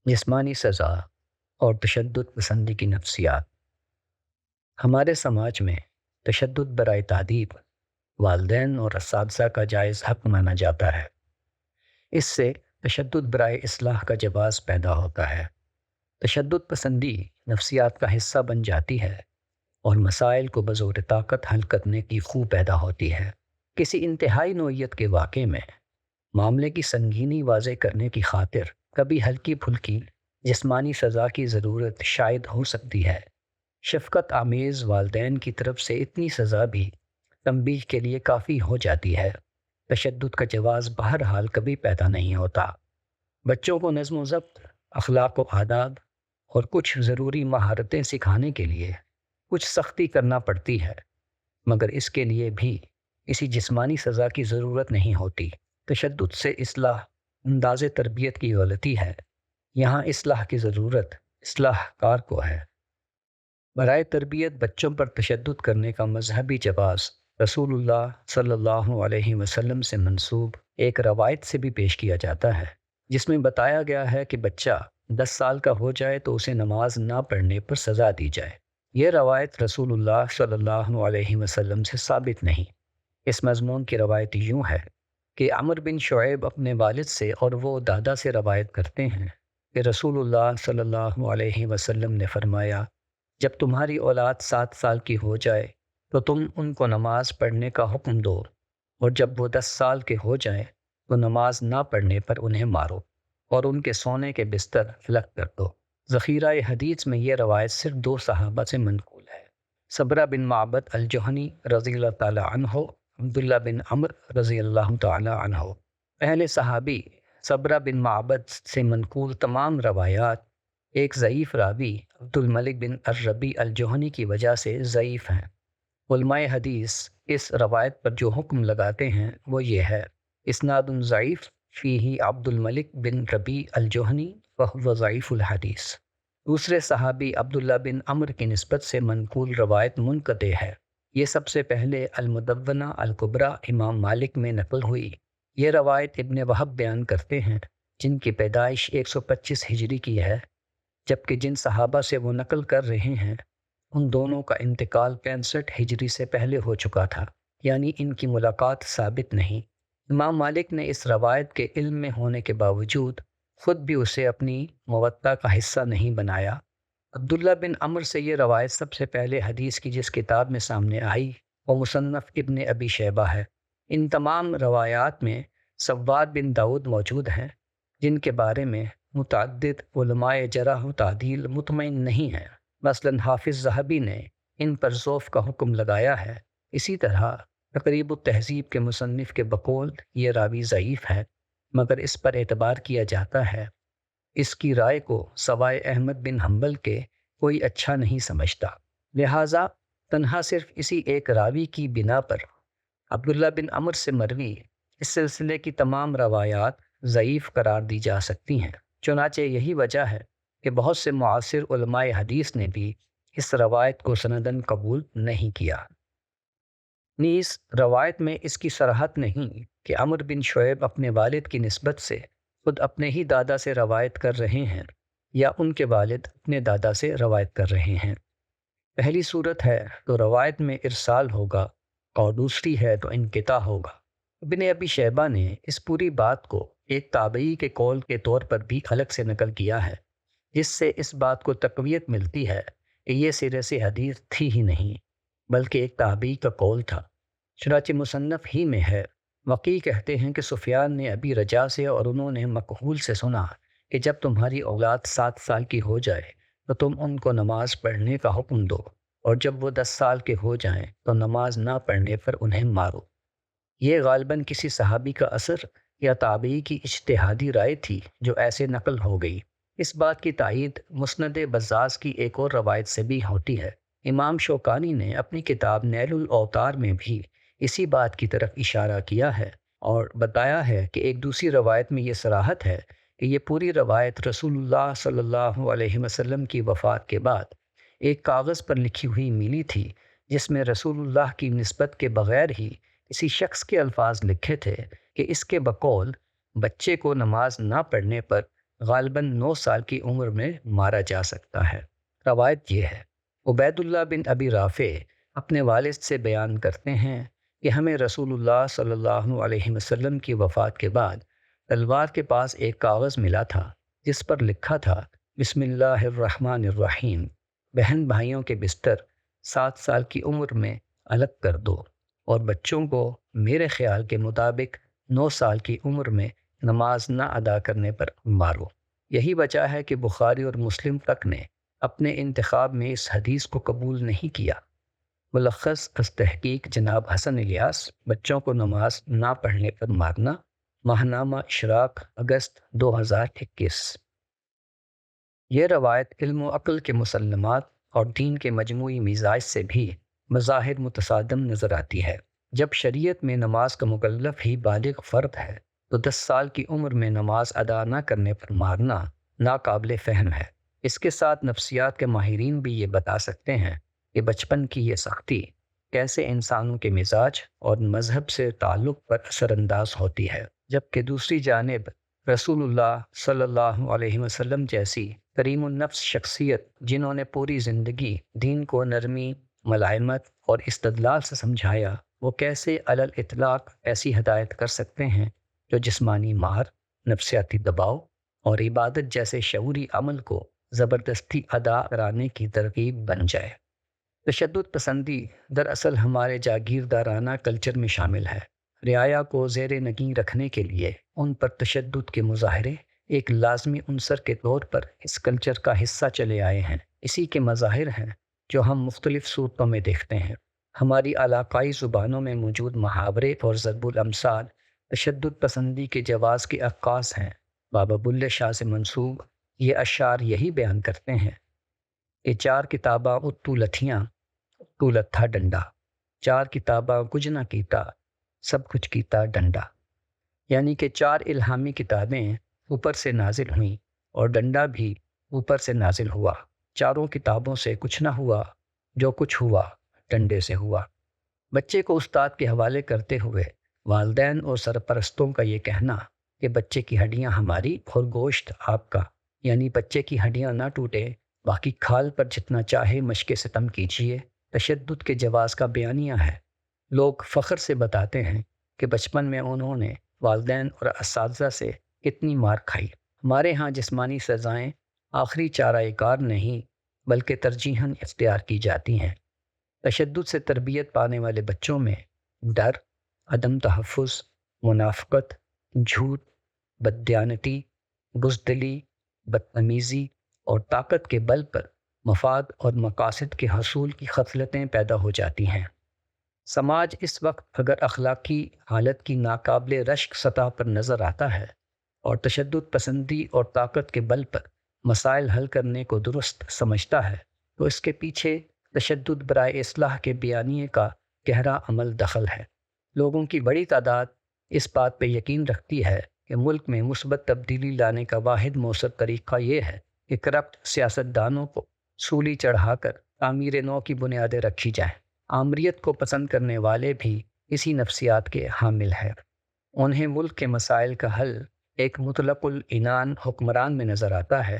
جسمانی سزا اور تشدد پسندی کی نفسیات۔ ہمارے سماج میں تشدد برائے تعدیب والدین اور اساتذہ کا جائز حق مانا جاتا ہے۔ اس سے تشدد برائے اصلاح کا جواز پیدا ہوتا ہے۔ تشدد پسندی نفسیات کا حصہ بن جاتی ہے اور مسائل کو بزور طاقت حل کرنے کی خو پیدا ہوتی ہے۔ کسی انتہائی نوعیت کے واقعے میں معاملے کی سنگینی واضح کرنے کی خاطر کبھی ہلکی پھلکی جسمانی سزا کی ضرورت شاید ہو سکتی ہے۔ شفقت آمیز والدین کی طرف سے اتنی سزا بھی تنبیہ کے لیے کافی ہو جاتی ہے۔ تشدد کا جواز بہرحال کبھی پیدا نہیں ہوتا۔ بچوں کو نظم و ضبط، اخلاق و آداب اور کچھ ضروری مہارتیں سکھانے کے لیے کچھ سختی کرنا پڑتی ہے، مگر اس کے لیے بھی کسی جسمانی سزا کی ضرورت نہیں ہوتی۔ تشدد سے اصلاح انداز تربیت کی غلطی ہے۔ یہاں اصلاح کی ضرورت اصلاح کار کو ہے۔ برائے تربیت بچوں پر تشدد کرنے کا مذہبی جواز رسول اللہ صلی اللہ علیہ وسلم سے منسوب ایک روایت سے بھی پیش کیا جاتا ہے، جس میں بتایا گیا ہے کہ بچہ 10 سال کا ہو جائے تو اسے نماز نہ پڑھنے پر سزا دی جائے۔ یہ روایت رسول اللہ صلی اللہ علیہ وسلم سے ثابت نہیں۔ اس مضمون کی روایت یوں ہے کہ عمر بن شعیب اپنے والد سے اور وہ دادا سے روایت کرتے ہیں کہ رسول اللہ صلی اللہ علیہ وسلم نے فرمایا، جب تمہاری اولاد 7 سال کی ہو جائے تو تم ان کو نماز پڑھنے کا حکم دو، اور جب وہ 10 سال کے ہو جائیں تو نماز نہ پڑھنے پر انہیں مارو اور ان کے سونے کے بستر الگ کر دو۔ ذخیرہ حدیث میں یہ روایت صرف 2 صحابہ سے منقول ہے، صبرہ بن معبد الجہنی رضی اللہ تعالی عنہ، عبداللہ بن عمر رضی اللہ تعالی عنہ۔ پہلے صحابی صبرہ بن معبد سے منقول تمام روایات ایک ضعیف راوی عبد الملک بن الربی الجوہنی کی وجہ سے ضعیف ہیں۔ علماء حدیث اس روایت پر جو حکم لگاتے ہیں وہ یہ ہے، اسناد ضعیف فیہ عبد الملک بن ربی الجوہنی فہو ضعیف الحدیث۔ دوسرے صحابی عبداللہ بن عمر کی نسبت سے منقول روایت منقطع ہے۔ یہ سب سے پہلے المدونہ الکبریٰ امام مالک میں نقل ہوئی۔ یہ روایت ابن وہب بیان کرتے ہیں، جن کی پیدائش 125 ہجری کی ہے، جبکہ جن صحابہ سے وہ نقل کر رہے ہیں ان دونوں کا انتقال 65 ہجری سے پہلے ہو چکا تھا، یعنی ان کی ملاقات ثابت نہیں۔ امام مالک نے اس روایت کے علم میں ہونے کے باوجود خود بھی اسے اپنی موطا کا حصہ نہیں بنایا۔ عبداللہ بن عمر سے یہ روایت سب سے پہلے حدیث کی جس کتاب میں سامنے آئی وہ مصنف ابن ابی شیبہ ہے۔ ان تمام روایات میں سواد بن داؤد موجود ہیں، جن کے بارے میں متعدد علماء جرح و تعدیل مطمئن نہیں ہیں۔ مثلا حافظ ذہبی نے ان پر ضعف کا حکم لگایا ہے۔ اسی طرح تقریب التہذیب کے مصنف کے بقول یہ راوی ضعیف ہے، مگر اس پر اعتبار کیا جاتا ہے۔ اس کی رائے کو سوائے احمد بن حنبل کے کوئی اچھا نہیں سمجھتا، لہٰذا تنہا صرف اسی ایک راوی کی بنا پر عبداللہ بن عمر سے مروی اس سلسلے کی تمام روایات ضعیف قرار دی جا سکتی ہیں۔ چنانچہ یہی وجہ ہے کہ بہت سے معاصر علماء حدیث نے بھی اس روایت کو سندن قبول نہیں کیا۔ نیز روایت میں اس کی صراحت نہیں کہ عمر بن شعیب اپنے والد کی نسبت سے خود اپنے ہی دادا سے روایت کر رہے ہیں یا ان کے والد اپنے دادا سے روایت کر رہے ہیں۔ پہلی صورت ہے تو روایت میں ارسال ہوگا اور دوسری ہے تو انقطاع ہوگا۔ ابن ابی شیبہ نے اس پوری بات کو ایک تابعی کے قول کے طور پر بھی الگ سے نقل کیا ہے، جس سے اس بات کو تقویت ملتی ہے کہ یہ سرے سے حدیث تھی ہی نہیں، بلکہ ایک تابعی کا قول تھا۔ چنانچہ مصنف ہی میں ہے، وقیع کہتے ہیں کہ سفیان نے ابی رجا سے اور انہوں نے مکحول سے سنا کہ جب تمہاری اولاد 7 سال کی ہو جائے تو تم ان کو نماز پڑھنے کا حکم دو، اور جب وہ 10 سال کے ہو جائیں تو نماز نہ پڑھنے پر انہیں مارو۔ یہ غالباً کسی صحابی کا اثر یا تابعی کی اجتہادی رائے تھی جو ایسے نقل ہو گئی۔ اس بات کی تائید مسند بزاز کی ایک اور روایت سے بھی ہوتی ہے۔ امام شوکانی نے اپنی کتاب نیل الاوطار میں بھی اسی بات کی طرف اشارہ کیا ہے اور بتایا ہے کہ ایک دوسری روایت میں یہ صراحت ہے کہ یہ پوری روایت رسول اللہ صلی اللہ علیہ وسلم کی وفات کے بعد ایک کاغذ پر لکھی ہوئی ملی تھی، جس میں رسول اللہ کی نسبت کے بغیر ہی کسی شخص کے الفاظ لکھے تھے کہ اس کے بقول بچے کو نماز نہ پڑھنے پر غالباً 9 سال کی عمر میں مارا جا سکتا ہے۔ روایت یہ ہے، عبید اللہ بن ابی رافع اپنے والد سے بیان کرتے ہیں کہ ہمیں رسول اللہ صلی اللہ علیہ وسلم کی وفات کے بعد تلوار کے پاس ایک کاغذ ملا تھا جس پر لکھا تھا بسم اللہ الرحمن الرحیم، بہن بھائیوں کے بستر 7 سال کی عمر میں الگ کر دو اور بچوں کو میرے خیال کے مطابق 9 سال کی عمر میں نماز نہ ادا کرنے پر مارو۔ یہی وجہ ہے کہ بخاری اور مسلم تک نے اپنے انتخاب میں اس حدیث کو قبول نہیں کیا۔ ملخص از تحقیق جناب حسن الیاس، بچوں کو نماز نہ پڑھنے پر مارنا، ماہنامہ اشراق، اگست 2021۔ یہ روایت علم و عقل کے مسلمات اور دین کے مجموعی مزاج سے بھی بظاہر متصادم نظر آتی ہے۔ جب شریعت میں نماز کا مکلف ہی بالغ فرد ہے تو 10 سال کی عمر میں نماز ادا نہ کرنے پر مارنا ناقابل فہم ہے۔ اس کے ساتھ نفسیات کے ماہرین بھی یہ بتا سکتے ہیں کہ بچپن کی یہ سختی کیسے انسانوں کے مزاج اور مذہب سے تعلق پر اثر انداز ہوتی ہے، جبکہ دوسری جانب رسول اللہ صلی اللہ علیہ وسلم جیسی کریم النفس شخصیت جنہوں نے پوری زندگی دین کو نرمی، ملائمت اور استدلال سے سمجھایا، وہ کیسے علی الاطلاق ایسی ہدایت کر سکتے ہیں جو جسمانی مار، نفسیاتی دباؤ اور عبادت جیسے شعوری عمل کو زبردستی ادا کرانے کی ترغیب بن جائے۔ تشدد پسندی دراصل ہمارے جاگیردارانہ کلچر میں شامل ہے۔ رعایا کو زیر نگین رکھنے کے لیے ان پر تشدد کے مظاہرے ایک لازمی عنصر کے طور پر اس کلچر کا حصہ چلے آئے ہیں۔ اسی کے مظاہر ہیں جو ہم مختلف صورتوں میں دیکھتے ہیں۔ ہماری علاقائی زبانوں میں موجود محاورے اور ضرب الامثال تشدد پسندی کے جواز کے عکاس ہیں۔ بابا بلے شاہ سے منسوب یہ اشعار یہی بیان کرتے ہیں کہ 4 کتاباں اتو لتھیاں تو لتھا ڈنڈا، 4 کتاباں کچھ نہ کیتا سب کچھ کیتا ڈنڈا، یعنی کہ 4 الہامی کتابیں اوپر سے نازل ہوئیں اور ڈنڈا بھی اوپر سے نازل ہوا۔ چاروں کتابوں سے کچھ نہ ہوا، جو کچھ ہوا ڈنڈے سے ہوا۔ بچے کو استاد کے حوالے کرتے ہوئے والدین اور سرپرستوں کا یہ کہنا کہ بچے کی ہڈیاں ہماری اور گوشت آپ کا، یعنی بچے کی ہڈیاں نہ ٹوٹے، باقی کھال پر جتنا چاہے مشق ستم کیجیے، تشدد کے جواز کا بیانیہ ہے۔ لوگ فخر سے بتاتے ہیں کہ بچپن میں انہوں نے والدین اور اساتذہ سے کتنی مار کھائی۔ ہمارے ہاں جسمانی سزائیں آخری چارہ کار نہیں بلکہ ترجیحاً اختیار کی جاتی ہیں۔ تشدد سے تربیت پانے والے بچوں میں ڈر، عدم تحفظ، منافقت، جھوٹ، بددیانتی، بزدلی، بدتمیزی اور طاقت کے بل پر مفاد اور مقاصد کے حصول کی خصلتیں پیدا ہو جاتی ہیں۔ سماج اس وقت اگر اخلاقی حالت کی ناقابل رشک سطح پر نظر آتا ہے اور تشدد پسندی اور طاقت کے بل پر مسائل حل کرنے کو درست سمجھتا ہے، تو اس کے پیچھے تشدد برائے اصلاح کے بیانیے کا گہرا عمل دخل ہے۔ لوگوں کی بڑی تعداد اس بات پہ یقین رکھتی ہے کہ ملک میں مثبت تبدیلی لانے کا واحد مؤثر طریقہ یہ ہے کہ کرپٹ سیاستدانوں کو سولی چڑھا کر تعمیر نو کی بنیادیں رکھی جائیں۔ آمریت کو پسند کرنے والے بھی اسی نفسیات کے حامل ہیں۔ انہیں ملک کے مسائل کا حل ایک مطلق العنان حکمران میں نظر آتا ہے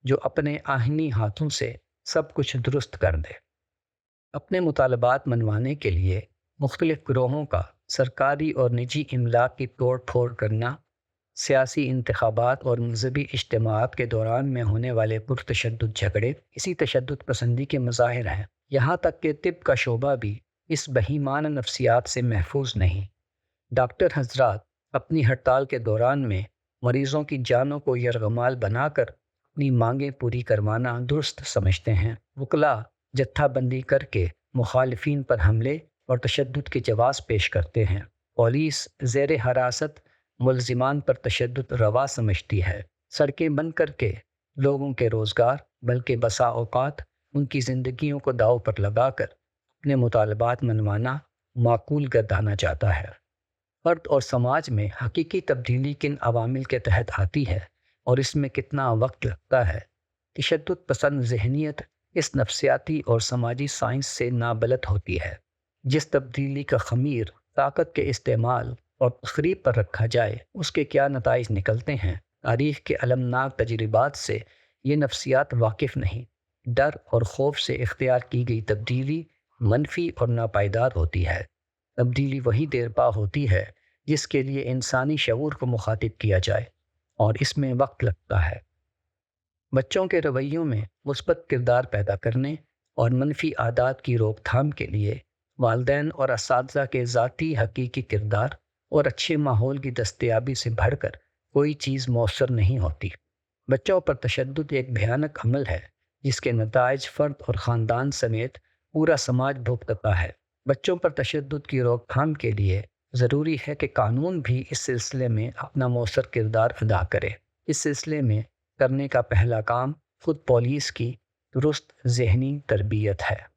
جو اپنے آہنی ہاتھوں سے سب کچھ درست کر دے۔ اپنے مطالبات منوانے کے لیے مختلف گروہوں کا سرکاری اور نجی املاک کی توڑ پھوڑ کرنا، سیاسی انتخابات اور مذہبی اجتماعات کے دوران میں ہونے والے پرتشدد جھگڑے اسی تشدد پسندی کے مظاہر ہیں۔ یہاں تک کہ طب کا شعبہ بھی اس بہیمانہ نفسیات سے محفوظ نہیں۔ ڈاکٹر حضرات اپنی ہڑتال کے دوران میں مریضوں کی جانوں کو یرغمال بنا کر اپنی مانگیں پوری کروانا درست سمجھتے ہیں۔ وکلاء جتھا بندی کر کے مخالفین پر حملے اور تشدد کے جواز پیش کرتے ہیں۔ پولیس زیر حراست ملزمان پر تشدد روا سمجھتی ہے۔ سڑکیں بند کر کے لوگوں کے روزگار بلکہ بسا اوقات ان کی زندگیوں کو داؤ پر لگا کر اپنے مطالبات منوانا معقول گردانا چاہتا ہے۔ فرد اور سماج میں حقیقی تبدیلی کن عوامل کے تحت آتی ہے اور اس میں کتنا وقت لگتا ہے؟ تشدد پسند ذہنیت اس نفسیاتی اور سماجی سائنس سے نابلد ہوتی ہے۔ جس تبدیلی کا خمیر طاقت کے استعمال اور تخریب پر رکھا جائے، اس کے کیا نتائج نکلتے ہیں، تاریخ کے المناک تجربات سے یہ نفسیات واقف نہیں۔ ڈر اور خوف سے اختیار کی گئی تبدیلی منفی اور ناپائیدار ہوتی ہے۔ تبدیلی وہی دیر پا ہوتی ہے جس کے لیے انسانی شعور کو مخاطب کیا جائے، اور اس میں وقت لگتا ہے۔ بچوں کے رویوں میں مثبت کردار پیدا کرنے اور منفی عادات کی روک تھام کے لیے والدین اور اساتذہ کے ذاتی حقیقی کردار اور اچھے ماحول کی دستیابی سے بڑھ کر کوئی چیز مؤثر نہیں ہوتی۔ بچوں پر تشدد ایک بھیانک عمل ہے جس کے نتائج فرد اور خاندان سمیت پورا سماج بھگتتا ہے۔ بچوں پر تشدد کی روک تھام کے لیے ضروری ہے کہ قانون بھی اس سلسلے میں اپنا مؤثر کردار ادا کرے۔ اس سلسلے میں کرنے کا پہلا کام خود پولیس کی درست ذہنی تربیت ہے۔